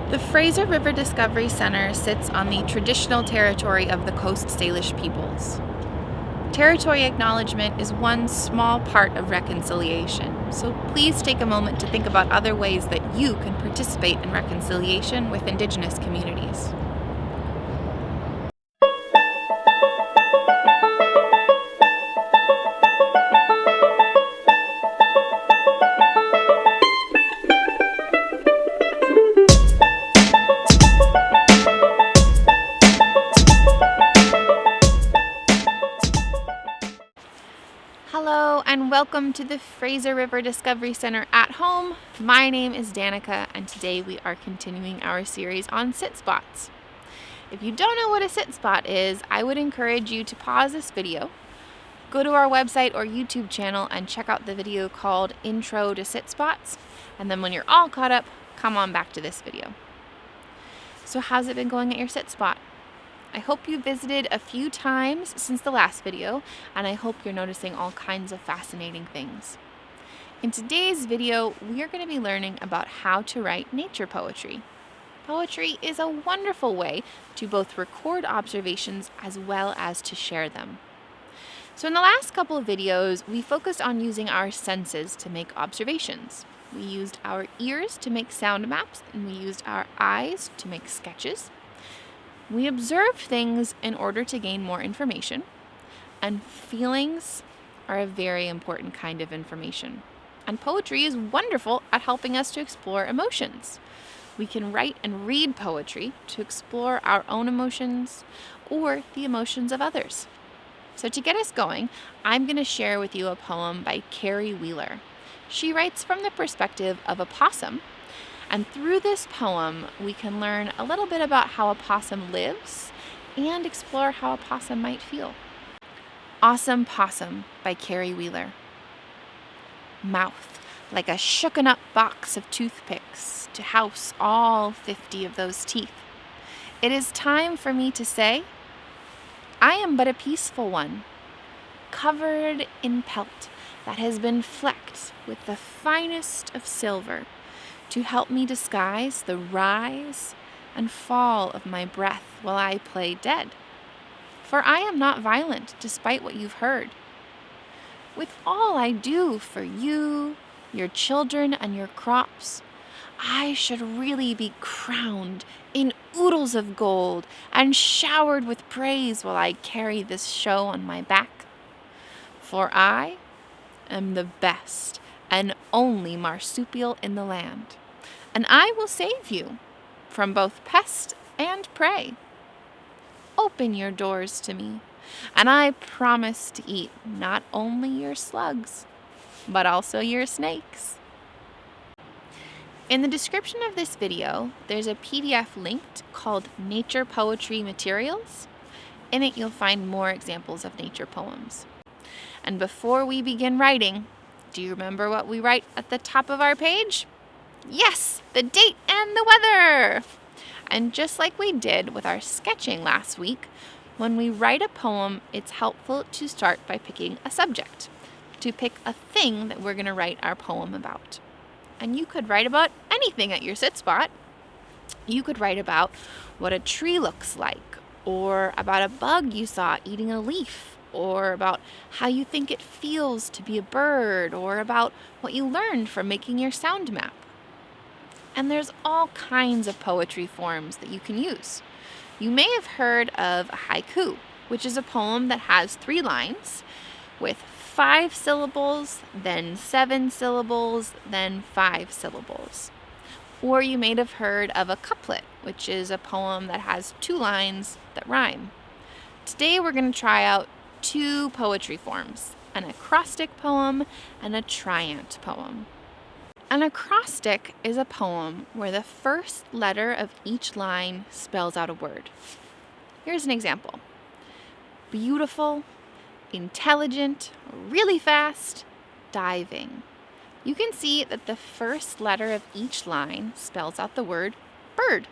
The Fraser River Discovery Center sits on the traditional territory of the Coast Salish peoples. Territory acknowledgement is one small part of reconciliation, so please take a moment to think about other ways that you can participate in reconciliation with Indigenous communities. Hello and welcome to the Fraser River Discovery Center at home. My name is Danika and today we are continuing our series on sit spots. If you don't know what a sit spot is, I would encourage you to pause this video, go to our website or YouTube channel and check out the video called Intro to Sit Spots, and then when you're all caught up, come on back to this video. So how's it been going at your sit spot? I hope you visited a few times since the last video, and I hope you're noticing all kinds of fascinating things. In today's video, we are going to be learning about how to write nature poetry. Poetry is a wonderful way to both record observations as well as to share them. So in the last couple of videos, we focused on using our senses to make observations. We used our ears to make sound maps, and we used our eyes to make sketches. We observe things in order to gain more information, and feelings are a very important kind of information. And poetry is wonderful at helping us to explore emotions. We can write and read poetry to explore our own emotions or the emotions of others. So to get us going, I'm going to share with you a poem by Carrie Wheeler. She writes from the perspective of a possum. And through this poem, we can learn a little bit about how a possum lives and explore how a possum might feel. Awesome Possum by Carrie Wheeler. Mouth like a shooken up box of toothpicks to house all 50 of those teeth. It is time for me to say, I am but a peaceful one, covered in pelt that has been flecked with the finest of silver, to help me disguise the rise and fall of my breath while I play dead. For I am not violent, despite what you've heard. With all I do for you, your children, and your crops, I should really be crowned in oodles of gold and showered with praise while I carry this show on my back. For I am the best and only marsupial in the land, and I will save you from both pest and prey. Open your doors to me, and I promise to eat not only your slugs, but also your snakes. In the description of this video, there's a PDF linked called Nature Poetry Materials. In it, you'll find more examples of nature poems. And before we begin writing, do you remember what we write at the top of our page? Yes, the date and the weather! And just like we did with our sketching last week, when we write a poem, it's helpful to start by picking a subject, to pick a thing that we're going to write our poem about. And you could write about anything at your sit spot. You could write about what a tree looks like, or about a bug you saw eating a leaf, or about how you think it feels to be a bird, or about what you learned from making your sound map. And there's all kinds of poetry forms that you can use. You may have heard of a haiku, which is a poem that has 3 lines with 5 syllables, then 7 syllables, then 5 syllables. Or you may have heard of a couplet, which is a poem that has 2 lines that rhyme. Today we're going to try out 2 poetry forms, an acrostic poem and a triant poem. An acrostic is a poem where the first letter of each line spells out a word. Here's an example. Beautiful, intelligent, really fast, diving. You can see that the first letter of each line spells out the word bird.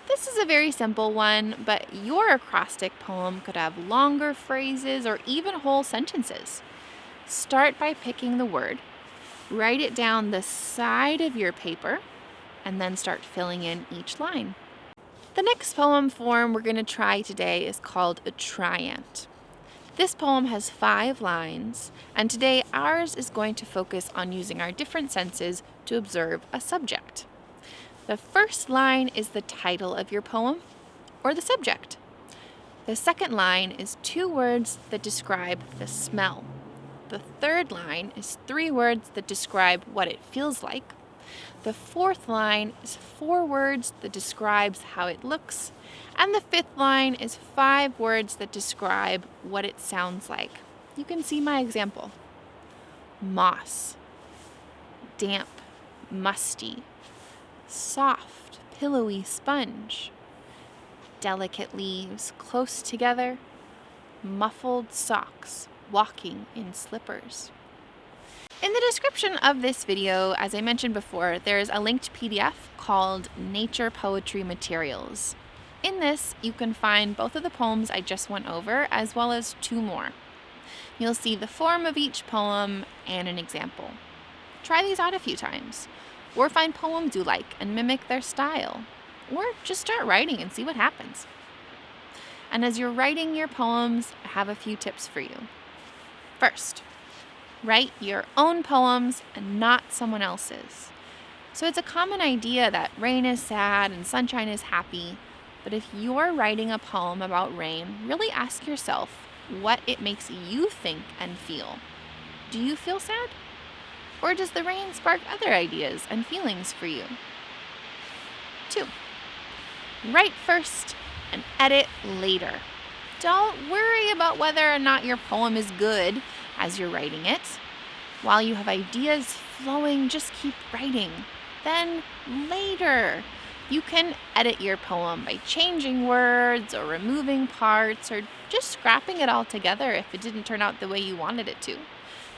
This is a very simple one, but your acrostic poem could have longer phrases or even whole sentences. Start by picking the word, write it down the side of your paper, and then start filling in each line. The next poem form we're going to try today is called a triant. This poem has 5 lines, and today ours is going to focus on using our different senses to observe a subject. The first line is the title of your poem, or the subject. The second line is 2 words that describe the smell. The third line is 3 words that describe what it feels like. The fourth line is 4 words that describes how it looks. And the fifth line is 5 words that describe what it sounds like. You can see my example. Moss, damp, musty, soft, pillowy sponge, delicate leaves close together, muffled socks, walking in slippers. In the description of this video, as I mentioned before, there is a linked PDF called Nature Poetry Materials. In this, you can find both of the poems I just went over, as well as 2 more. You'll see the form of each poem and an example. Try these out a few times, or find poems you like and mimic their style, or just start writing and see what happens. And as you're writing your poems, I have a few tips for you. First, write your own poems and not someone else's. So it's a common idea that rain is sad and sunshine is happy, but if you're writing a poem about rain, really ask yourself what it makes you think and feel. Do you feel sad? Or does the rain spark other ideas and feelings for you? 2, write first and edit later. Don't worry about whether or not your poem is good as you're writing it. While you have ideas flowing, just keep writing. Then later, you can edit your poem by changing words or removing parts or just scrapping it all together if it didn't turn out the way you wanted it to.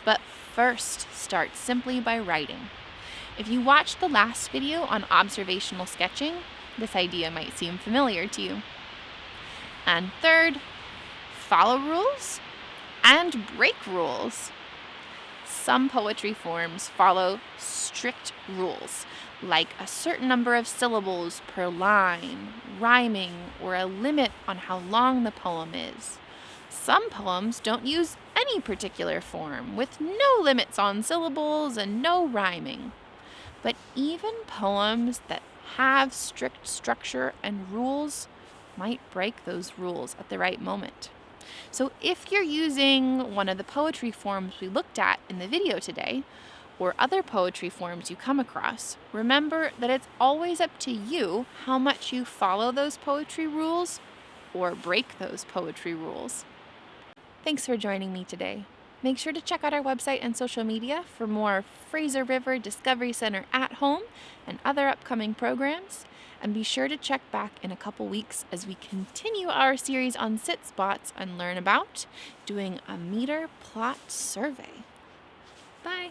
But first, start simply by writing. If you watched the last video on observational sketching, this idea might seem familiar to you. And third, follow rules and break rules. Some poetry forms follow strict rules, like a certain number of syllables per line, rhyming, or a limit on how long the poem is. Some poems don't use any particular form, with no limits on syllables and no rhyming. But even poems that have strict structure and rules might break those rules at the right moment. So if you're using one of the poetry forms we looked at in the video today, or other poetry forms you come across, remember that it's always up to you how much you follow those poetry rules or break those poetry rules. Thanks for joining me today. Make sure to check out our website and social media for more Fraser River Discovery Center at home and other upcoming programs. And be sure to check back in a couple weeks as we continue our series on sit spots and learn about doing a meter plot survey. Bye.